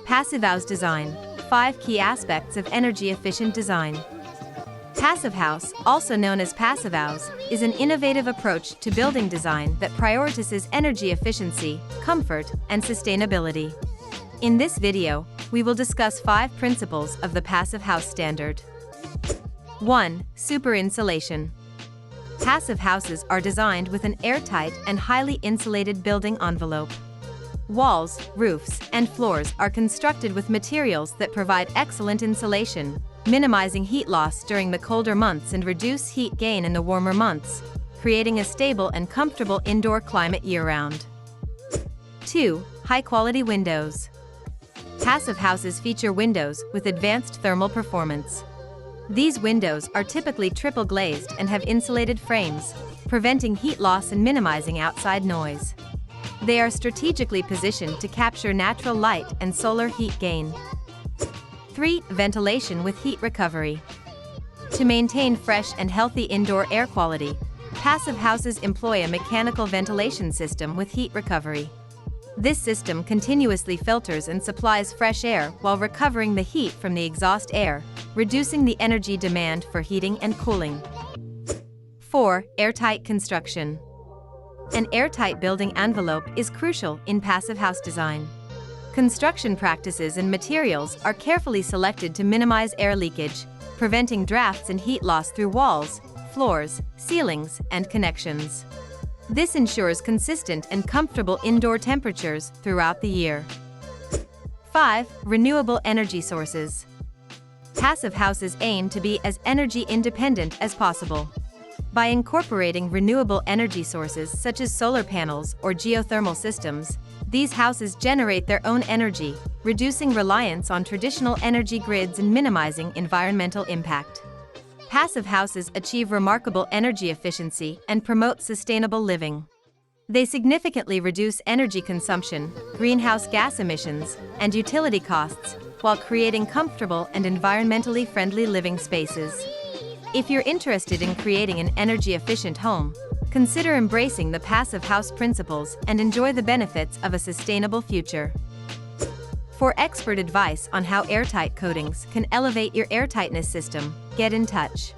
Passivhaus design. 5 key aspects of energy-efficient design. Passivhaus, also known as Passivhaus, is an innovative approach to building design that prioritizes energy efficiency, comfort, and sustainability. In this video, we will discuss 5 principles of the Passivhaus standard. 1. Super insulation. Passive houses are designed with an airtight and highly insulated building envelope. Walls, roofs, and floors are constructed with materials that provide excellent insulation, minimizing heat loss during the colder months and reduce heat gain in the warmer months, creating a stable and comfortable indoor climate year-round. 2. High-quality windows. Passive houses feature windows with advanced thermal performance. These windows are typically triple glazed and have insulated frames, preventing heat loss and minimizing outside noise. They are strategically positioned to capture natural light and solar heat gain. 3. Ventilation with heat recovery. To maintain fresh and healthy indoor air quality, passive houses employ a mechanical ventilation system with heat recovery. This system continuously filters and supplies fresh air while recovering the heat from the exhaust air, reducing the energy demand for heating and cooling. 4. Airtight construction. An airtight building envelope is crucial in passive house design. Construction practices and materials are carefully selected to minimize air leakage, preventing drafts and heat loss through walls, floors, ceilings, and connections. This ensures consistent and comfortable indoor temperatures throughout the year. 5. Renewable energy sources. Passive houses aim to be as energy independent as possible. By incorporating renewable energy sources such as solar panels or geothermal systems, these houses generate their own energy, reducing reliance on traditional energy grids and minimizing environmental impact. Passive houses achieve remarkable energy efficiency and promote sustainable living. They significantly reduce energy consumption, greenhouse gas emissions, and utility costs, while creating comfortable and environmentally friendly living spaces. If you're interested in creating an energy-efficient home, consider embracing the Passive House principles and enjoy the benefits of a sustainable future. For expert advice on how airtight coatings can elevate your airtightness system, get in touch.